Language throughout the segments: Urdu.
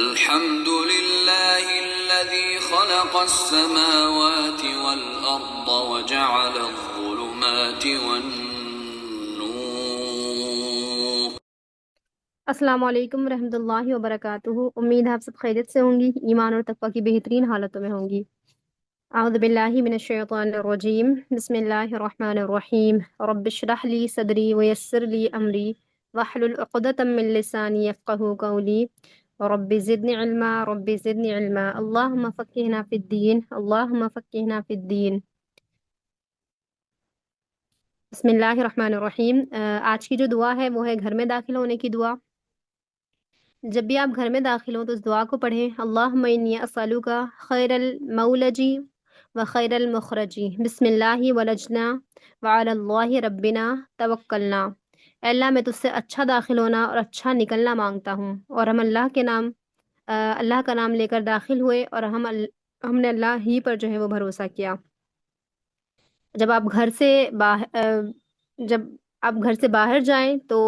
الحمد لله الذي خلق السماوات والأرض وجعل الظلمات والنور. السلام علیکم ورحمۃ اللہ وبرکاتہ۔ امید ہے آپ سب خیریت سے ہوں گی، ایمان اور تقوی کی بہترین حالتوں میں ہوں گی۔ اعوذ باللہ من الشیطان الرجیم، بسم اللہ الرحمن الرحیم۔ رب اشرح لی صدری ویسر لی امری واحلل عقدۃ من لسانی یفقہوا قولی رب زدنی علما رب زدنی علما اللہم فقہنا فی الدین اللہم فقہنا فی الدین۔ بسم اللہ الرحمن الرحیم۔ آج کی جو دعا ہے وہ ہے گھر میں داخل ہونے کی دعا۔ جب بھی آپ گھر میں داخل ہوں تو اس دعا کو پڑھیں، اللہم انی اسألک خیر المولجی و خیر المخرجی بسم اللہ ولجنا وعلی اللہ ربنا توکلنا۔ اے اللہ میں تجھ سے اچھا داخل ہونا اور اچھا نکلنا مانگتا ہوں، اور ہم اللہ کا نام لے کر داخل ہوئے اور ہم نے اللہ ہی پر جو ہے وہ بھروسہ کیا۔ جب آپ گھر سے باہر جائیں تو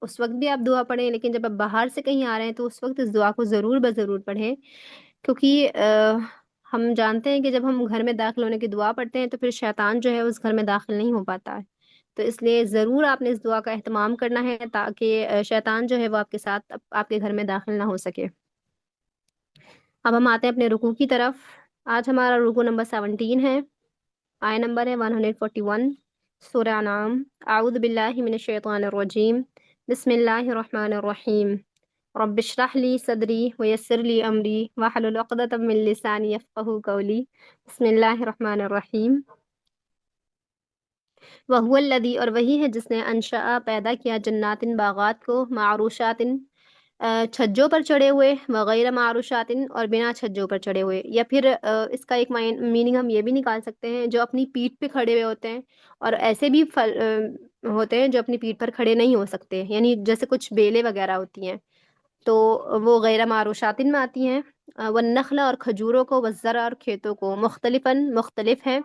اس وقت بھی آپ دعا پڑھیں، لیکن جب آپ باہر سے کہیں آ رہے ہیں تو اس وقت اس دعا کو ضرور پڑھیں، کیونکہ ہم جانتے ہیں کہ جب ہم گھر میں داخل ہونے کی دعا پڑھتے ہیں تو پھر شیطان جو ہے اس گھر میں داخل نہیں ہو پاتا ہے۔ تو اس لیے ضرور آپ نے اس دعا کا اہتمام کرنا ہے تاکہ شیطان جو ہے وہ آپ کے ساتھ آپ کے گھر میں داخل نہ ہو سکے۔ اب ہم آتے ہیں اپنے رکوع کی طرف۔ آج ہمارا رکوع نمبر 17 ہے، آیہ نمبر ہے 141، سورہ انعام۔ اعوذ باللہ من الشیطان الرجیم، بسم اللہ الرحمن الرحیم۔ رب اشرح لی صدری ویسر لی امری واحلل عقدۃ من لسانی یفقہوا قولی بسم اللہ الرحمن الرحیم۔ وہو الذی، اور وہی ہے جس نے انشأ پیدا کیا جنات باغات کو، معروشات چھجوں پر چڑھے ہوئے، وغیر معروشات اور بنا چھجوں پر چڑھے ہوئے، یا پھر اس کا ایک میننگ ہم یہ بھی نکال سکتے ہیں جو اپنی پیٹھ پہ کھڑے ہوئے ہوتے ہیں، اور ایسے بھی ہوتے ہیں جو اپنی پیٹھ پر کھڑے نہیں ہو سکتے، یعنی جیسے کچھ بیلیں وغیرہ ہوتی ہیں تو وہ غیر معروشاتن میں آتی ہیں۔ والنخل، اور کھجوروں کو، والزرع، اور کھیتوں کو، مختلفاً مختلف ہے،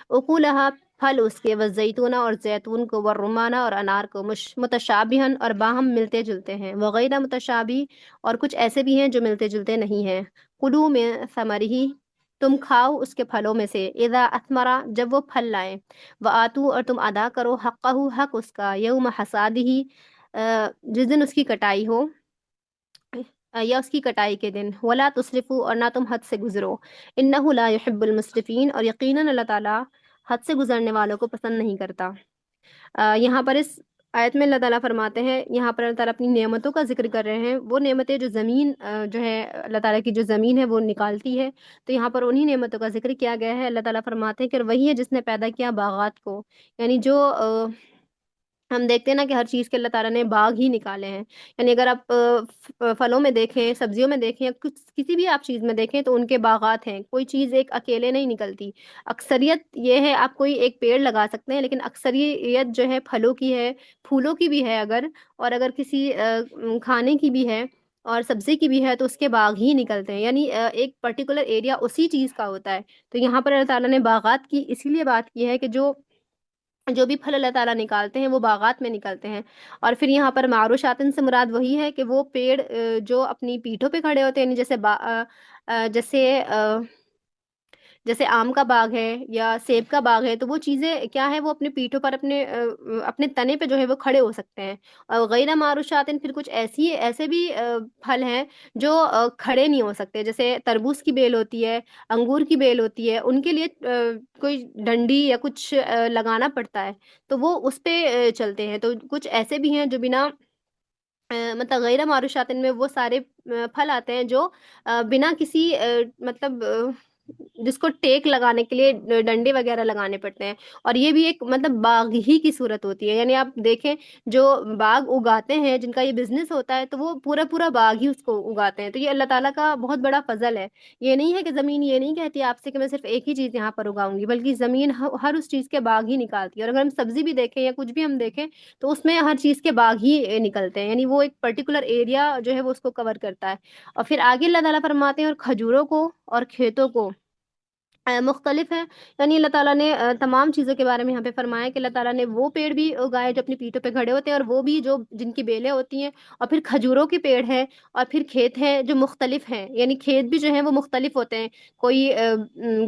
اکولہا پھل اس کے، والزیتون، اور زیتون کو، والرمانہ، اور انار کو، متشابہن اور باہم ملتے جلتے ہیں، وغیر متشابہ، اور کچھ ایسے بھی ہیں جو ملتے جلتے نہیں ہیں۔ کلو میں ثمرہ، تم کھاؤ اس کے پھلوں میں سے، اذا اثمرا، جب وہ پھل لائیں، وآتو، اور تم ادا کرو، حقہ، حق اس کا، یوم حصادہ، جس دن اس کی کٹائی ہو یا اس کی کٹائی کے دن، ولا تسرفوا، اور نہ تم حد سے گزرو، انہ لا يحب المسرفین، اور یقیناً اللہ تعالیٰ حد سے گزرنے والوں کو پسند نہیں کرتا۔ یہاں پر اس آیت میں اللہ تعالیٰ فرماتے ہیں، یہاں پر اللہ تعالیٰ اپنی نعمتوں کا ذکر کر رہے ہیں، وہ نعمتیں جو زمین جو ہے اللہ تعالیٰ کی جو زمین ہے وہ نکالتی ہے، تو یہاں پر انہی نعمتوں کا ذکر کیا گیا ہے۔ اللہ تعالیٰ فرماتے ہیں کہ وہی ہے جس نے پیدا کیا باغات کو، یعنی جو ہم دیکھتے ہیں نا کہ ہر چیز کے اللہ تعالیٰ نے باغ ہی نکالے ہیں، یعنی اگر آپ پھلوں میں دیکھیں، سبزیوں میں دیکھیں، کسی بھی آپ چیز میں دیکھیں تو ان کے باغات ہیں، کوئی چیز ایک اکیلے نہیں نکلتی۔ اکثریت یہ ہے، آپ کوئی ایک پیڑ لگا سکتے ہیں لیکن اکثریت جو ہے پھلوں کی ہے، پھولوں کی بھی ہے، اگر کسی کھانے کی بھی ہے اور سبزی کی بھی ہے تو اس کے باغ ہی نکلتے ہیں، یعنی ایک پرٹیکولر ایریا اسی چیز کا ہوتا ہے۔ تو یہاں پر اللہ تعالیٰ نے باغات کی اسی لیے بات کی ہے کہ جو بھی پھل اللہ تعالیٰ نکالتے ہیں وہ باغات میں نکلتے ہیں۔ اور پھر یہاں پر معروشاتن سے مراد وہی ہے کہ وہ پیڑ جو اپنی پیٹھوں پہ کھڑے ہوتے ہیں، یعنی جیسے آم کا باغ ہے یا سیب کا باغ ہے، تو وہ چیزیں کیا ہے، وہ اپنے پیٹھوں پر اپنے تنے پہ جو ہے وہ کھڑے ہو سکتے ہیں۔ اور غیر معروشاتن، پھر کچھ ایسے بھی پھل ہیں جو کھڑے نہیں ہو سکتے، جیسے تربوز کی بیل ہوتی ہے، انگور کی بیل ہوتی ہے، ان کے لیے کوئی ڈنڈی یا کچھ لگانا پڑتا ہے تو وہ اس پہ چلتے ہیں۔ تو کچھ ایسے بھی ہیں جو بنا مطلب غیر معروشاتن میں وہ سارے پھل آتے ہیں جو بنا کسی مطلب جس کو ٹیک لگانے کے لیے ڈنڈے وغیرہ لگانے پڑتے ہیں، اور یہ بھی ایک مطلب باغ ہی کی صورت ہوتی ہے۔ یعنی آپ دیکھیں جو باغ اگاتے ہیں، جن کا یہ بزنس ہوتا ہے، تو وہ پورا باغ ہی اس کو اگاتے ہیں۔ تو یہ اللہ تعالیٰ کا بہت بڑا فضل ہے۔ یہ نہیں ہے کہ زمین یہ نہیں کہتی آپ سے کہ میں صرف ایک ہی چیز یہاں پر اگاؤں گی، بلکہ زمین ہر اس چیز کے باغ ہی نکالتی ہے۔ اور اگر ہم سبزی بھی دیکھیں یا کچھ بھی ہم دیکھیں تو اس میں ہر چیز کے باغ ہی نکلتے ہیں، یعنی وہ ایک پرٹیکولر ایریا جو ہے وہ اس کو کور کرتا ہے۔ اور پھر آگے اللہ تعالیٰ فرماتے ہیں اور کھجوروں کو اور کھیتوں کو مختلف ہے. یعنی اللہ تعالیٰ نے تمام چیزوں کے بارے میں یہاں پہ فرمایا کہ اللہ تعالیٰ نے وہ پیڑ بھی اگائے جو اپنی پیٹھوں پہ کھڑے ہوتے ہیں، اور وہ بھی جو جن کی بیلیں ہوتی ہیں، اور پھر کھجوروں کے پیڑ ہیں، اور پھر کھیت ہیں جو مختلف ہیں. یعنی کھیت بھی جو ہیں وہ مختلف ہوتے ہیں. کوئی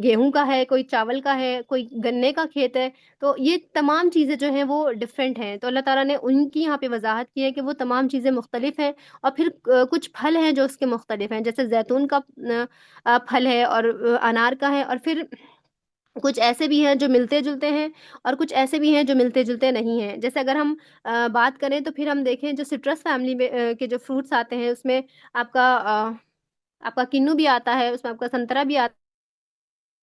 گیہوں کا ہے، کوئی چاول کا ہے، کوئی گنے کا کھیت ہے. تو یہ تمام چیزیں جو ہیں وہ ڈفرینٹ ہیں. تو اللہ تعالیٰ نے ان کی یہاں پہ وضاحت کی ہے کہ وہ تمام چیزیں مختلف ہیں. اور پھر کچھ پھل ہیں جو اس کے مختلف ہیں، جیسے زیتون کا پھل ہے، اور انار کا ہے. اور پھر کچھ ایسے بھی ہیں جو ملتے جلتے ہیں، اور کچھ ایسے بھی ہیں جو ملتے جلتے نہیں ہیں. جیسے اگر ہم بات کریں تو پھر ہم دیکھیں جو سٹرس فیملی میں کے جو فروٹس آتے ہیں، اس میں آپ کا آپ کا کنو بھی آتا ہے، اس میں آپ کا سنترا بھی آتا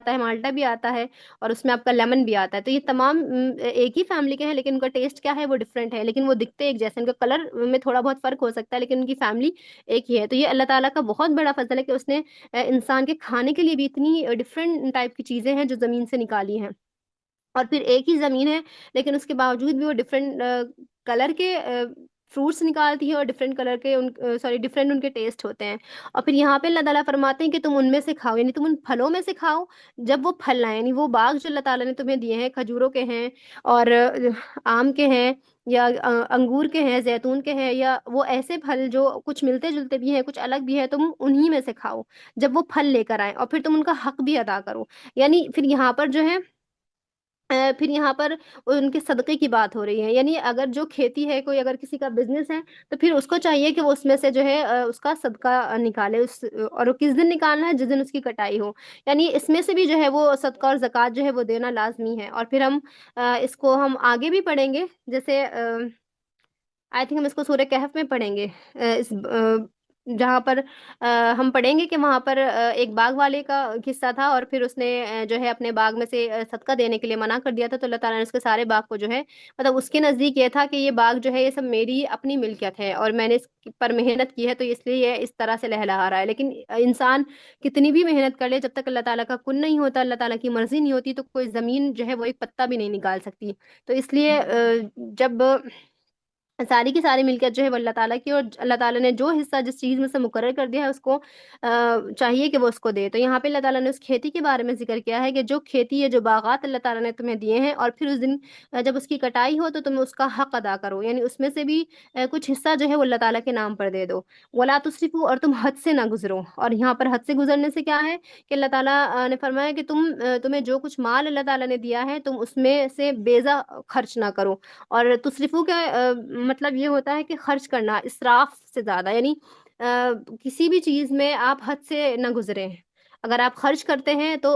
ہے، مالٹا بھی آتا ہے، اور اس میں آپ کا لیمن بھی آتا ہے. تو یہ تمام ایک ہی فیملی کے ہیں، لیکن ان کا ٹیسٹ کیا ہے وہ ڈفرینٹ ہے. لیکن وہ دکھتے ایک جیسے، ان کا کلر میں تھوڑا بہت فرق ہو سکتا ہے، لیکن ان کی فیملی ایک ہی ہے. تو یہ اللہ تعالیٰ کا بہت بڑا فضل ہے کہ اس نے انسان کے کھانے کے لیے بھی اتنی ڈفرینٹ ٹائپ کی چیزیں ہیں جو زمین سے نکالی ہیں. اور پھر ایک ہی زمین ہے، لیکن اس کے باوجود بھی وہ ڈفرینٹ کلر کے فروٹس نکالتی ہے، اور ڈفرینٹ کلر کے سوری ڈفرینٹ ان کے ٹیسٹ ہوتے ہیں. اور پھر یہاں پہ اللہ تعالیٰ فرماتے ہیں کہ تم ان میں سے کھاؤ، یعنی تم ان پھلوں میں سے کھاؤ جب وہ پھل لائیں. یعنی وہ باغ جو اللہ تعالیٰ نے تمہیں دیے ہیں، کھجوروں کے ہیں، اور آم کے ہیں، یا انگور کے ہیں، زیتون کے ہیں، یا وہ ایسے پھل جو کچھ ملتے جلتے بھی ہیں، کچھ الگ بھی ہیں، تم انہی میں سے کھاؤ جب وہ پھل لے کر آئیں. اور پھر تم ان کا حق بھی ادا کرو. یعنی پھر یہاں پر جو ہے پھر یہاں پر ان کے صدقے کی بات ہو رہی ہے. یعنی اگر جو کھیتی ہے، کوئی اگر کسی کا بزنس ہے، تو پھر اس کو چاہیے کہ وہ اس میں سے جو ہے اس کا صدقہ نکالے. اور وہ کس دن نکالنا ہے؟ جس دن اس کی کٹائی ہو. یعنی اس میں سے بھی جو ہے وہ صدقہ اور زکوٰۃ جو ہے وہ دینا لازمی ہے. اور پھر ہم اس کو ہم آگے بھی پڑھیں گے. جیسے آئی تھنک ہم اس کو سورہ کہف میں پڑھیں گے. اس جہاں پر ہم پڑھیں گے کہ وہاں پر ایک باغ والے کا قصہ تھا، اور پھر اس نے جو ہے اپنے باغ میں سے صدقہ دینے کے لیے منع کر دیا تھا. تو اللہ تعالیٰ نے اس کے سارے باغ کو جو ہے، مطلب اس کے نزدیک یہ تھا کہ یہ باغ جو ہے یہ سب میری اپنی ملکیت ہے، اور میں نے اس پر محنت کی ہے، تو اس لیے یہ اس طرح سے لہلہا رہا ہے. لیکن انسان کتنی بھی محنت کر لے، جب تک اللہ تعالیٰ کا کن نہیں ہوتا، اللہ تعالیٰ کی مرضی نہیں ہوتی، تو کوئی زمین جو ہے وہ ایک پتا بھی نہیں نکال سکتی. تو اس لیے جب ساری کی ساری ملکیت جو ہے وہ اللہ تعالیٰ کی، اور اللہ تعالیٰ نے جو حصہ جس چیز میں سے مقرر کر دیا ہے اس کو چاہیے کہ وہ اس کو دے. تو یہاں پہ اللہ تعالیٰ نے اس کھیتی کے بارے میں ذکر کیا ہے کہ جو کھیتی ہے، جو باغات اللہ تعالیٰ نے تمہیں دیے ہیں، اور پھر اس دن جب اس کی کٹائی ہو تو تم اس کا حق ادا کرو. یعنی اس میں سے بھی کچھ حصہ جو ہے وہ اللہ تعالیٰ کے نام پر دے دو. ولا تسرفوا، اور تم حد سے نہ گزرو. اور یہاں پر حد سے گزرنے سے کیا ہے کہ اللہ تعالیٰ نے فرمایا کہ تمہیں جو کچھ مال اللہ تعالیٰ نے دیا ہے، تم اس میں سے بیزا خرچ نہ کرو. اور تصرفو کا مطلب یہ ہوتا ہے کہ خرچ کرنا اسراف سے زیادہ. یعنی کسی بھی چیز میں آپ حد سے نہ گزریں. اگر آپ خرچ کرتے ہیں تو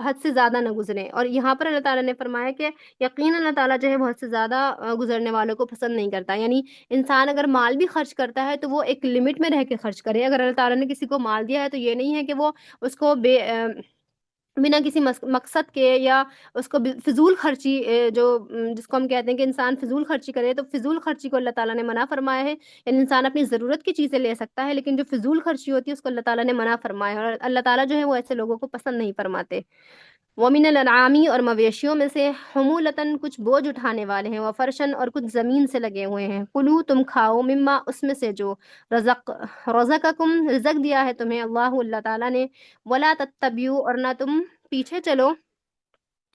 حد سے زیادہ نہ گزریں. اور یہاں پر اللہ تعالیٰ نے فرمایا کہ یقیناً اللہ تعالیٰ جو ہے وہ حد سے زیادہ گزرنے والوں کو پسند نہیں کرتا. یعنی انسان اگر مال بھی خرچ کرتا ہے تو وہ ایک لمٹ میں رہ کے خرچ کرے. اگر اللہ تعالیٰ نے کسی کو مال دیا ہے تو یہ نہیں ہے کہ وہ اس کو بنا کسی مقصد کے، یا اس کو فضول خرچی جو جس کو ہم کہتے ہیں کہ انسان فضول خرچی کرے، تو فضول خرچی کو اللہ تعالیٰ نے منع فرمایا ہے. یعنی انسان اپنی ضرورت کی چیزیں لے سکتا ہے، لیکن جو فضول خرچی ہوتی ہے اس کو اللہ تعالیٰ نے منع فرمایا ہے. اور اللہ تعالیٰ جو ہے وہ ایسے لوگوں کو پسند نہیں فرماتے. وَمِنَ الْأَنْعَامِ، اور مویشیوں میں سے، حمولتاً کچھ بوجھ اٹھانے والے ہیں، وفرشن، اور کچھ زمین سے لگے ہوئے ہیں. کلو، تم کھاؤ، مما، اس میں سے جو رزقکم، رزق دیا ہے تمہیں اللہ تعالیٰ نے. ولا تتبعوا، اور نہ تم پیچھے چلو،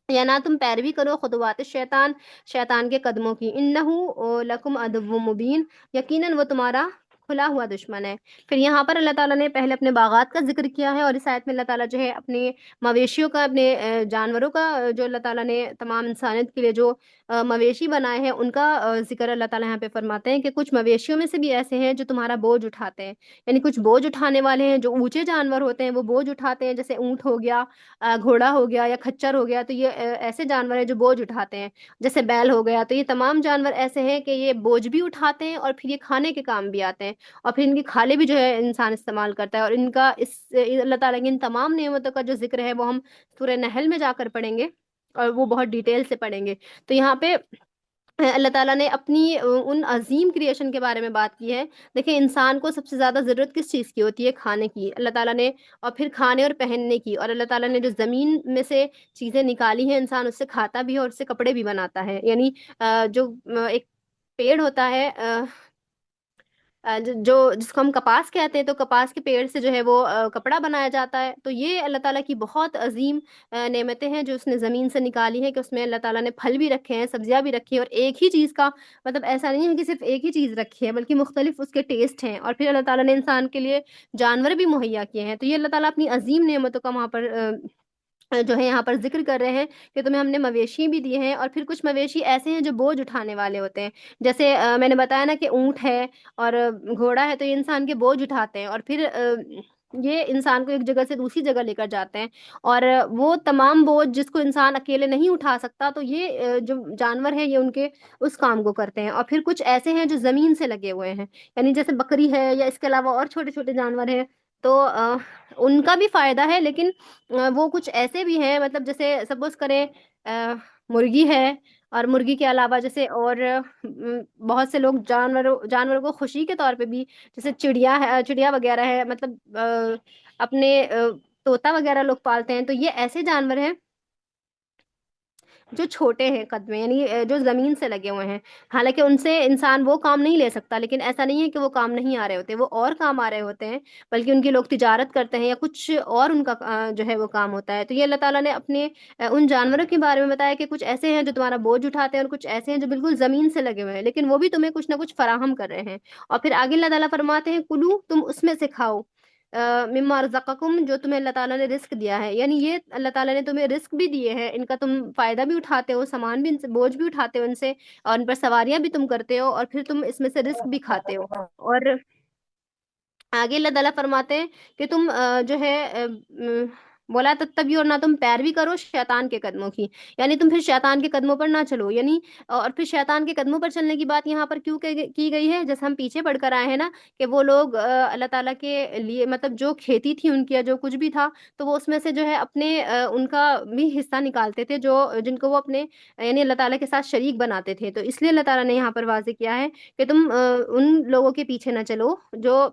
یا نہ تم پیروی کرو، خطوات شیطان، شیطان کے قدموں کی. انہو لکم عدو مبین، یقیناً وہ تمہارا کھلا ہوا دشمن ہے. پھر یہاں پر اللہ تعالیٰ نے پہلے اپنے باغات کا ذکر کیا ہے، اور اس آیت میں اللہ تعالیٰ جو ہے اپنے مویشیوں کا، اپنے جانوروں کا، جو اللہ تعالیٰ نے تمام انسانیت کے لیے جو مویشی بنائے ہیں ان کا ذکر اللہ تعالیٰ یہاں پہ فرماتے ہیں کہ کچھ مویشیوں میں سے بھی ایسے ہیں جو تمہارا بوجھ اٹھاتے ہیں. یعنی کچھ بوجھ اٹھانے والے ہیں، جو اونچے جانور ہوتے ہیں وہ بوجھ اٹھاتے ہیں، جیسے اونٹ ہو گیا، گھوڑا ہو گیا، یا کھچر ہو گیا. تو یہ ایسے جانور ہیں جو بوجھ اٹھاتے ہیں. جیسے بیل ہو گیا. تو یہ تمام جانور ایسے ہیں کہ یہ بوجھ بھی اٹھاتے ہیں، اور پھر یہ کھانے کے کام بھی آتے ہیں، اور پھر ان کی کھالیں بھی جو ہے انسان استعمال کرتا ہے. اور ان کا اللہ تعالیٰ کی ان تمام نعمتوں کا جو ذکر ہے وہ ہم سورہ نحل میں جا کر پڑھیں گے، اور وہ بہت ڈیٹیل سے پڑھیں گے. تو یہاں پہ اللہ تعالیٰ نے اپنی ان عظیم کریشن کے بارے میں بات کی ہے. دیکھیں، انسان کو سب سے زیادہ ضرورت کس چیز کی ہوتی ہے؟ کھانے کی. اللہ تعالیٰ نے، اور پھر کھانے اور پہننے کی. اور اللہ تعالیٰ نے جو زمین میں سے چیزیں نکالی ہیں، انسان اس سے کھاتا بھی ہے اور اس سے کپڑے بھی بناتا ہے. یعنی جو ایک پیڑ ہوتا ہے، جو جس کو ہم کپاس کہتے ہیں، تو کپاس کے پیڑ سے جو ہے وہ کپڑا بنایا جاتا ہے. تو یہ اللہ تعالیٰ کی بہت عظیم نعمتیں ہیں جو اس نے زمین سے نکالی ہیں، کہ اس میں اللہ تعالیٰ نے پھل بھی رکھے ہیں، سبزیاں بھی رکھی ہیں، اور ایک ہی چیز کا مطلب ایسا نہیں ہے کہ صرف ایک ہی چیز رکھی ہے، بلکہ مختلف اس کے ٹیسٹ ہیں. اور پھر اللہ تعالیٰ نے انسان کے لیے جانور بھی مہیا کیے ہیں. تو یہ اللہ تعالیٰ اپنی عظیم نعمتوں کا وہاں پر جو ہے یہاں پر ذکر کر رہے ہیں کہ تمہیں ہم نے مویشی بھی دیے ہیں. اور پھر کچھ مویشی ایسے ہیں جو بوجھ اٹھانے والے ہوتے ہیں، جیسے میں نے بتایا نا کہ اونٹ ہے اور گھوڑا ہے، تو یہ انسان کے بوجھ اٹھاتے ہیں، اور پھر یہ انسان کو ایک جگہ سے دوسری جگہ لے کر جاتے ہیں. اور وہ تمام بوجھ جس کو انسان اکیلے نہیں اٹھا سکتا، تو یہ جو جانور ہے یہ ان کے اس کام کو کرتے ہیں. اور پھر کچھ ایسے ہیں جو زمین سے لگے ہوئے ہیں، یعنی جیسے بکری ہے یا اس کے علاوہ اور چھوٹے چھوٹے جانور ہیں. تو ان کا بھی فائدہ ہے، لیکن وہ کچھ ایسے بھی ہیں، مطلب جیسے سپوز کریں مرغی ہے، اور مرغی کے علاوہ جیسے اور بہت سے لوگ جانوروں کو خوشی کے طور پہ بھی، جیسے چڑیا ہے، چڑیا وغیرہ ہے، مطلب اپنے طوطا وغیرہ لوگ پالتے ہیں. تو یہ ایسے جانور ہیں جو چھوٹے ہیں قد میں، یعنی جو زمین سے لگے ہوئے ہیں. حالانکہ ان سے انسان وہ کام نہیں لے سکتا، لیکن ایسا نہیں ہے کہ وہ کام نہیں آ رہے ہوتے، وہ اور کام آ رہے ہوتے ہیں، بلکہ ان کی لوگ تجارت کرتے ہیں یا کچھ اور ان کا جو ہے وہ کام ہوتا ہے. تو یہ اللہ تعالیٰ نے اپنے ان جانوروں کے بارے میں بتایا کہ کچھ ایسے ہیں جو تمہارا بوجھ اٹھاتے ہیں، اور کچھ ایسے ہیں جو بالکل زمین سے لگے ہوئے ہیں، لیکن وہ بھی تمہیں کچھ نہ کچھ فراہم کر رہے ہیں. اور پھر آگے اللہ تعالیٰ فرماتے ہیں کلو، تم اس میں سے کھاؤ، مما رزقکم، جو تمہیں اللہ تعالیٰ نے رزق دیا ہے. یعنی یہ اللہ تعالیٰ نے تمہیں رزق بھی دیے ہیں، ان کا تم فائدہ بھی اٹھاتے ہو، سامان بھی ان سے، بوجھ بھی اٹھاتے ہو ان سے، اور ان پر سواریاں بھی تم کرتے ہو، اور پھر تم اس میں سے رزق بھی کھاتے ہو. اور آگے اللہ تعالیٰ فرماتے ہیں کہ تم جو ہے بولا تتبعوا، اور نہ تم پیروی کرو شیطان کے قدموں کی، یعنی تم پھر شیطان کے قدموں پر نہ چلو. یعنی اور پھر شیطان کے قدموں پر چلنے کی بات یہاں پر کیوں کی گئی ہے؟ جیسے ہم پیچھے پڑھ کر آئے ہیں نا کہ وہ لوگ اللہ تعالیٰ کے لیے، مطلب جو کھیتی تھی ان کی یا جو کچھ بھی تھا، تو وہ اس میں سے جو ہے اپنے ان کا بھی حصہ نکالتے تھے، جو جن کو وہ اپنے یعنی اللہ تعالیٰ کے ساتھ شریک بناتے تھے. تو اس لیے اللہ تعالیٰ نے یہاں پر واضح کیا ہے کہ تم ان لوگوں کے پیچھے نہ چلو جو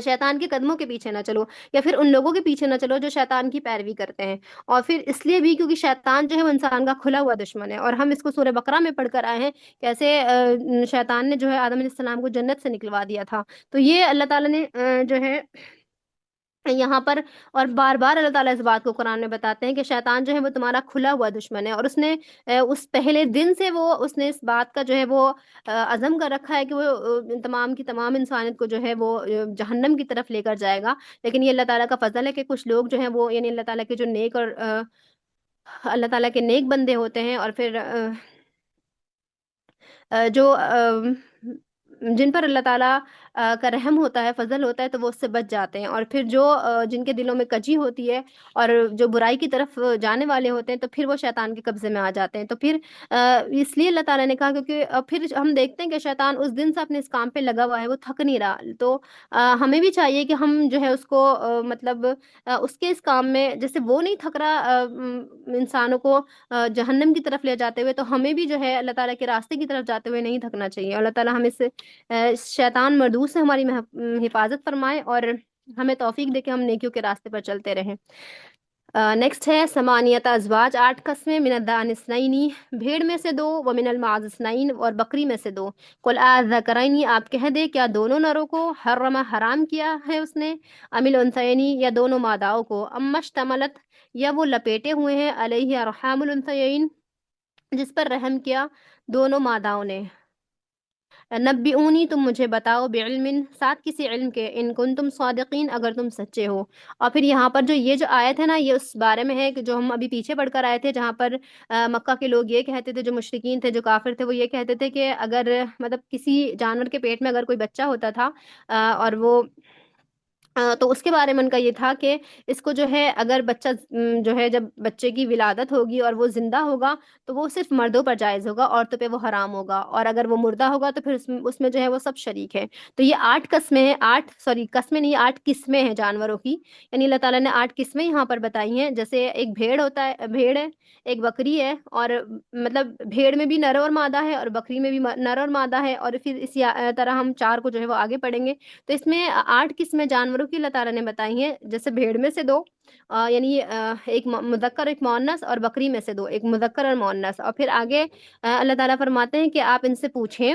شیطان کے قدموں کے پیچھے نہ چلو، یا پھر ان لوگوں کے پیچھے نہ چلو جو شیطان کی پیروی کرتے ہیں. اور پھر اس لیے بھی کیونکہ شیطان جو ہے وہ انسان کا کھلا ہوا دشمن ہے، اور ہم اس کو سورہ بقرہ میں پڑھ کر آئے ہیں کیسے شیطان نے جو ہے آدم علیہ السلام کو جنت سے نکلوا دیا تھا. تو یہ اللہ تعالیٰ نے جو ہے یہاں پر، اور بار بار اللہ تعالیٰ اس بات کو قرآن میں بتاتے ہیں کہ شیطان جو ہے وہ تمہارا کھلا ہوا دشمن ہے، اور اس نے اس پہلے دن سے اس نے اس بات کا جو ہے وہ عزم کر رکھا ہے کہ وہ تمام کی تمام انسانیت کو جو ہے وہ جہنم کی طرف لے کر جائے گا. لیکن یہ اللہ تعالیٰ کا فضل ہے کہ کچھ لوگ جو ہیں وہ، یعنی اللہ تعالیٰ کے جو نیک اور اللہ تعالیٰ کے نیک بندے ہوتے ہیں، اور پھر جو جن پر اللہ تعالیٰ کا رحم ہوتا ہے، فضل ہوتا ہے، تو وہ اس سے بچ جاتے ہیں. اور پھر جو جن کے دلوں میں کجی ہوتی ہے اور جو برائی کی طرف جانے والے ہوتے ہیں، تو پھر وہ شیطان کے قبضے میں آ جاتے ہیں. تو پھر اس لیے اللہ تعالیٰ نے کہا، کیونکہ پھر ہم دیکھتے ہیں کہ شیطان اس دن سے اپنے اس کام پہ لگا ہوا ہے، وہ تھک نہیں رہا. تو ہمیں بھی چاہیے کہ ہم جو ہے اس کو مطلب اس کے اس کام میں، جیسے وہ نہیں تھک رہا انسانوں کو جہنم کی طرف لے جاتے ہوئے، تو ہمیں بھی جو ہے اللہ تعالیٰ کے راستے کی طرف جاتے ہوئے نہیں تھکنا چاہیے. اللہ تعالیٰ ہمیں سے شیطان مردود سے ہماری حفاظت فرمائے، اور ہمیں توفیق دے کہ ہم نیکیوں کے راستے پر چلتے رہیں. نیکسٹ ہے سمانیت ازواج، 8 قسمیں، من الدان اثنین، بھیڑ میں سے 2، ومن المعز اثنین، اور بکری میں سے 2. قل اذکرین، آپ کہہ دے کیا دونوں نروں کو حرم حرام کیا ہے اس نے، ام الانثیین، یا دونوں ماداؤں کو، ام اشتملت، یا وہ لپیٹے ہوئے ہیں، علیہ ارحام الانثیین، جس پر رحم کیا دونوں ماداؤں نے. نبئونی، تم مجھے بتاؤ، بعلم، ساتھ کسی علم کے، ان کنتم صادقین، اگر تم سچے ہو. اور پھر یہاں پر جو یہ جو آیت ہے نا، یہ اس بارے میں ہے کہ جو ہم ابھی پیچھے پڑھ کر آئے تھے، جہاں پر مکہ کے لوگ یہ کہتے تھے، جو مشرکین تھے، جو کافر تھے، وہ یہ کہتے تھے کہ اگر مطلب کسی جانور کے پیٹ میں اگر کوئی بچہ ہوتا تھا اور وہ تو اس کے بارے میں ان کا یہ تھا کہ اس کو جو ہے اگر بچہ جو ہے جب بچے کی ولادت ہوگی اور وہ زندہ ہوگا تو وہ صرف مردوں پر جائز ہوگا، عورتوں پہ وہ حرام ہوگا، اور اگر وہ مردہ ہوگا تو پھر اس میں جو ہے وہ سب شریک ہے. تو یہ 8 قسمیں ہیں، 8 سوری قسمیں نہیں، 8 قسمیں ہیں جانوروں کی. یعنی اللہ تعالیٰ نے 8 قسمیں یہاں پر بتائی ہیں. جیسے ایک بھیڑ ہوتا ہے، بھیڑ ہے، ایک بکری ہے، اور مطلب بھیڑ میں بھی نر اور مادہ ہے، اور بکری میں بھی نر اور مادہ ہے، اور پھر اسی طرح ہم 4 کو جو ہے وہ آگے پڑھیں گے. تو اس میں 8 قسمیں جانوروں کی اللہ تعالیٰ نے بتائی ہیں. جیسے بھیڑ میں سے 2، یعنی ایک مذکر ایک مؤنث، اور بکری میں سے 2، ایک مذکر اور مؤنث. اور پھر آگے اللہ تعالیٰ فرماتے ہیں کہ آپ ان سے پوچھیں